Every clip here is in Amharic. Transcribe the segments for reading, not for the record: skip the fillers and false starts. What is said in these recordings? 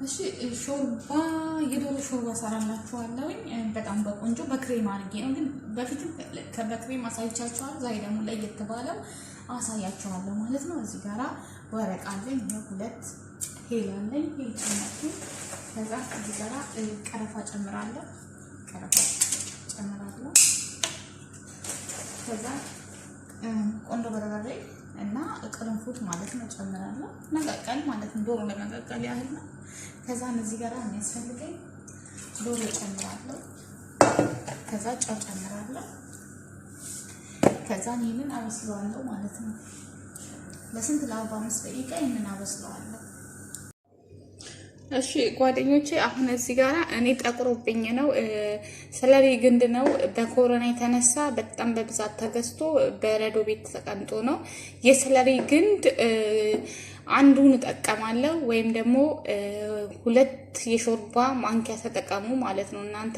እሺ ሾርባ የዶሮ ሾርባ ሰራላችኋለሁ በጣም በቆንጆ በክሬም አድርጌ ነው ግን በፊትም በክሬም አሳይቻችኋለሁ ዛሬ ደግሞ ለየት ባለው አሳያችኋለሁ ማለት ነው እዚህ ጋራ ወረቅ አለኝ ሁለት ሄል አለኝ ሄል ጨምርኩ ከዛ እዚህ ጋራ ቀረፋ ጨምራለሁ ከዛ ቆንጆ በርበሬ እና ቅርንፉድ ማለት ነው ጨምራለሁ መቀቀል ማለት ነው ዶሮ ለመቀቀል ያህል ነው ከዛ እዚህ ጋራ የሚያስፈልገኝ ዶሮ ጨምራለሁ ከዛ ጨው ጨምራለሁ ከዛ ይሄንን አበስለዋለሁ ማለት ነው ለስንት ለ45 ደቂቃ ይሄንን አበስለዋለሁ እሺ ጓደኞቼ አሁን እዚህ ጋራ እኔ ጠቁሮብኝ ነው ሰለሪ ግንድ ነው በኮሮና የተነሳ በጣም በብዛት ተገዝቶ በረዶ ቤት ተቀምጦ ነው የሰለሪ ግንድ አንዱን ተጠቀማለሁ ወይም ደግሞ ሁለት የሾርባ ማንኪያ ተጠቀሙ ማለት ነው እናንተ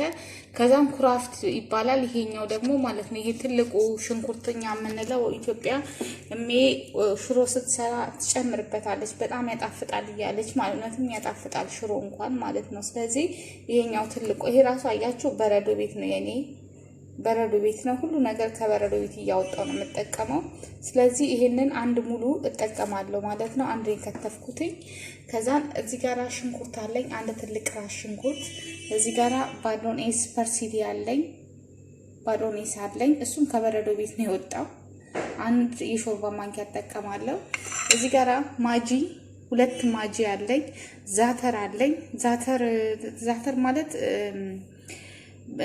ከዛም ክራፍት ይባላል ይሄኛው ደግሞ ማለት ነው ይሄ ትልቁ ሽንኩርተኛ የምንለው ኢትዮጵያ ሽሮ ስትሰራ ትጨምርበታለች በጣም ያጣፍጣል ይያለች ማለት ነው ያጣፍጣል ሽሮ እንኳን ማለት ነው ስለዚህ ይሄኛው ትልቁ ይሄ ራሱ አያችሁ በረዶ ቤት ነው የኔ በረዶ ቤት ነው ሁሉ ነገር ከበረዶ ቤት ያወጣው ነው የምጠቀመው ስለዚህ ይሄንን አንድ ሙሉ እጠቀማለሁ ማለት ነው አንድ ከተፍኩትኝ ከዛን እዚህ ጋራ ሽንኩርት አለኝ አንድ ትልቅ ራስ ሽንኩርት እዚህ ጋራ ባዶኔስ ፐርሲሊ አለኝ ባዶኔስ አለኝ እሱም ከበረዶ ቤት ነው የወጣው አንድ የሾርባ ማንኪያ እጠቀማለሁ እዚህ ጋራ ማጂ ሁለት ማጂ አለኝ ዛተር አለኝ ዛተር ማለት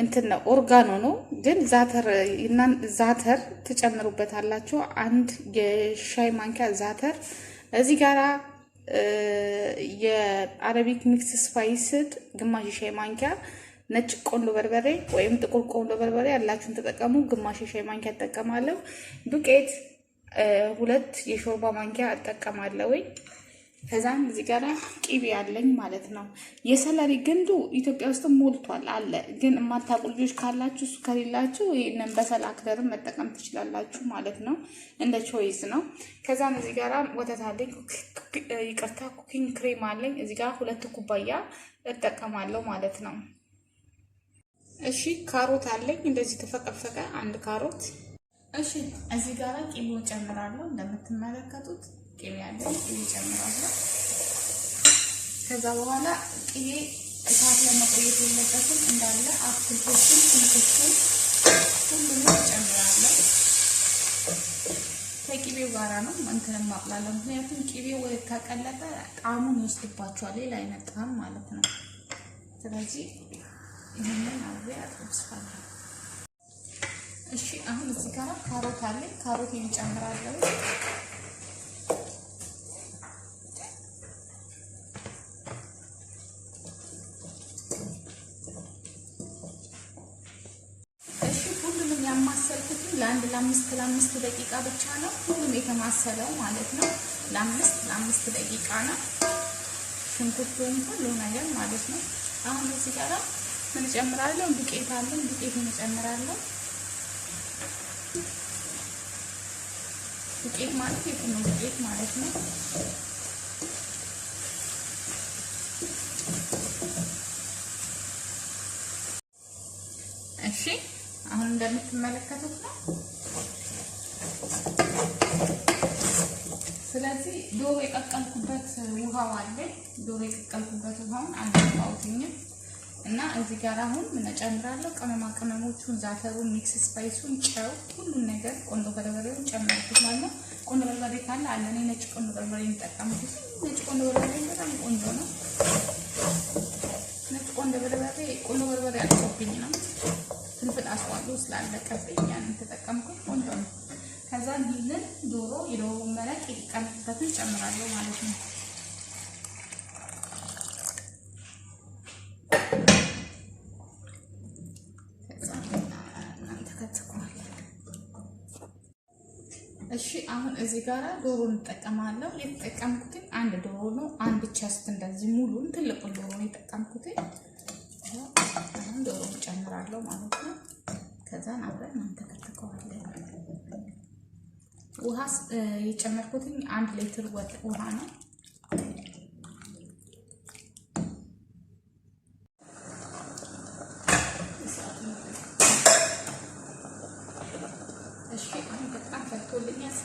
እንትን ነው ኦርጋኖ ነው ግን ዛተር ተጨምሩበታላችሁ አንድ የሻይ ማንኪያ ዛተር እዚህ ጋራ የአረቢክ ሚክስ ስፓይስ ግማሽ ሻይ ማንኪያ ነጭ ቆንጆ በርበሬ ወይም ጥቁር ቆንጆ በርበሬ ያላችሁን ተጠቀሙ ግማሽ ሻይ ማንኪያ ተጠቀማለሁ ዱቄት ሁለት የሾርባ ማንኪያ ተጠቀማለሁ ከዛም እዚህ ጋራ ቂቤ አለኝ ማለት ነው የሰለሪ ግንዱ ኢትዮጵያ ውስጥ ሞልቷል አለ ግን ማታቁ ልጆች ካላችሁ እሱ ከሌላችሁ ይሄንን በሰላክለር መጠቀም ትችላላችሁ ማለት ነው እንደ ቾይስ ነው ከዛም እዚህ ጋራ ወተት አለኝ ይቅርታ ኩኪንግ ክሬም አለኝ እዚህ ጋር ሁለት ኩባያ እጠቀማለሁ ማለት ነው እሺ ካሮት አለኝ እንደዚህ ተፈቀፈቀ አንድ ካሮት እሺ እዚህ ጋራ ቂቤው ጨምራለሁ እንደምትመለከቱት ቂቤ አለኝ ቂቤ ጨምራለሁ ከዛ በኋላ ቂቤ እሳት ለመቆየት የለበትም እንዳለ አትክልቶችን ሽንኩርቱን ሁሉንም ጨምራለሁ ከቂቤው ጋራ ነው እንትን ማቅላለሁ ምክንያቱም ቂቤው ወይ ከቀለጠ ጣዕሙን ይወስድባቸዋል ሌላ አይነት ጣዕም ማለት ነው ስለዚህ ይሄንን አብሬ አጥብሳለሁ እሺ አሁን እዚህ ጋራ ካሮት አለኝ ካሮቴን ጨምራለሁ ለአምስት ደቂቃ ብቻ ነው ሁሉም የተማሰለው ማለት ነው ለአምስት ደቂቃ ነው ሽንኩርቱን ሁሉ ነገር ማለት ነው አሁን እዚህ ጋር ምን ጨምራለሁ ዱቄት አለኝ ዱቄቱን ጨምራለሁ ዱቄት ማለት የፉርኖ ዱቄት ማለት ነው እሺ አሁን እንደምትመለከቱት ነው ስለዚህ ዶሮ የቀቀልኩበት ውሃው አለ ዶሮ የቀቀልኩበት ውሃውን አልተውኩኝ እና እዚህ ጋር አሁን ምን ጨምራለሁ ቅመሞቹን ዛተሩን ሚክስ ስፓይሱን ጨው ሁሉ ነገር ቆንጆ በርበሬውን ጨምራለሁ ማለት ነው ቆንጆ በርበሬ ካለ አለኔ ነጭ ቆንጆ በርበሬ እንጠቀምኩ ነጭ ቆንጆ በርበሬ በጣም ቆንጆ ነው ነጭ ቆንጆ በርበሬ አጥቶብኝ ነው ፍልፍል አስዋሉ ስላለቀብኝ ያን ተጠቀምኩ ቆንጆ ነው ከዛ ይሄንን የዶሮ መረቅ የተቀመጠበትን ጨምራለሁ ማለት ነው እሺ አሁን እዚህ ጋራ ዶሮ እንጠቀማለሁ የተጠቀምኩት አንድ ዶሮ ነው አንድ ቸስት እንደዚህ ሙሉን ትልቁ ዶሮ ነው የተጠቀምኩት አሁን ዶሮ ጨምራለሁ ማለት ነው ከዛ አብረን እንተከተከዋለን ውሃ የጨመርኩት 1 ሊትር ውሃ ነው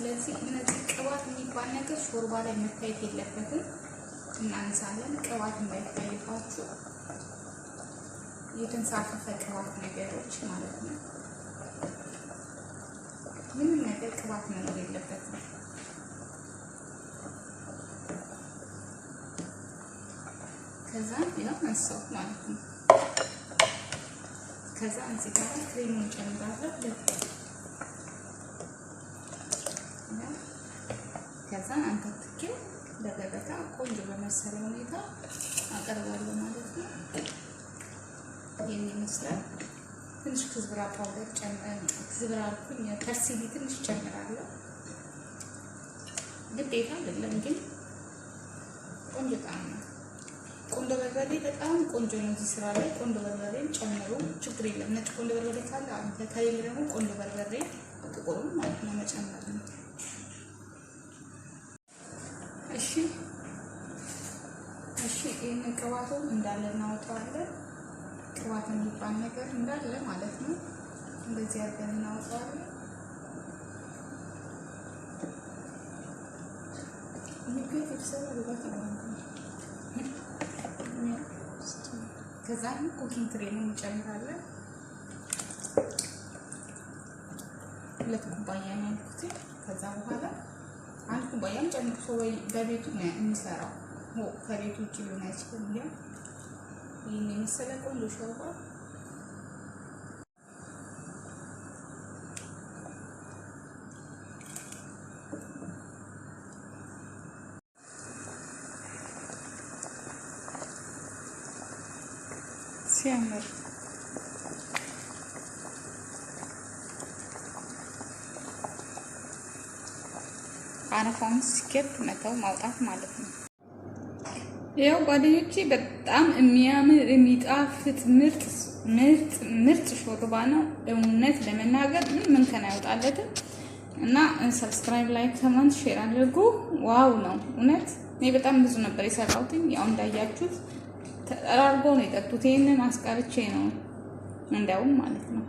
ስለዚህ እነዚህ ቅባት የሚባል ነገር ሾርባ ላይ መታየት የለበትም። እናነሳለን። ቅባት እንዳይታይባችሁ የተንሳፈፈ ቅባት ነገሮች ማለት ነው። ምንም ነገር ቅባት መኖር የለበትም። ከዛ ያው አንሳው ማለት ነው። ከዛ እዚህ ጋር ክሬሙን ጨምራለሁ። ከዛ አንተክኬ በገበታ ቆንጆ በመሰለ ሁኔታ አቀርባለሁ ማለት ነው። ይሄን ይመስላል። ትንሽ ክዝብራ ፓውደር ክዝብራ አልኩኝ፣ ፐርሲሊ ትንሽ ጨምራለሁ። ግዴታ አይደለም ግን ቆንጆ ጣዕም ነው። ቆንጆ በርበሬ በጣም ቆንጆ ነው። እዚህ ስራ ላይ ቆንጆ በርበሬን ጨምሩ፣ ችግር የለም። ነጭ ቆንጆ በርበሬ ካለ አንተ ከሌለ ደግሞ ቆንጆ በርበሬ ጥቁሩን ማለት ነው መጨመር ነው። እሺ ይሄን ቅባቱን እንዳለ እናወጣዋለን። ቅባት የሚባል ነገር እንዳለ ማለት ነው እንደዚህ አድርገን እናወጣዋለን። ከዛ ኩኪንግ ክሬም እንጨምራለን። 2 ኩባያ ነው ያልኩት። ከዛ በኋላ 1 ኩባያም ጨምሮ በቤቱ ነው የሚሰራው። ከቤቱ ውጭ ሊሆን አይችልም። ይሄን የመሰለ ቆንጆ ሾርባ ሲያምር አረፋውን ሲከት መተው ማውጣት ማለት ነው። ያው ጓደኞቼ በጣም የሚያምር የሚጣፍጥ ምርጥ ሾርባ ነው። እውነት ለመናገር ምን ከና ያወጣለትም እና ሰብስክራይብ፣ ላይክ፣ ኮሜንት፣ ሼር አድርጉ። ዋው ነው እውነት። እኔ በጣም ብዙ ነበር የሰራሁት። ያው እንዳያችሁት ተጠራርጎ ነው የጠጡት። ይሄንን አስቀርቼ ነው እንደውም ማለት ነው።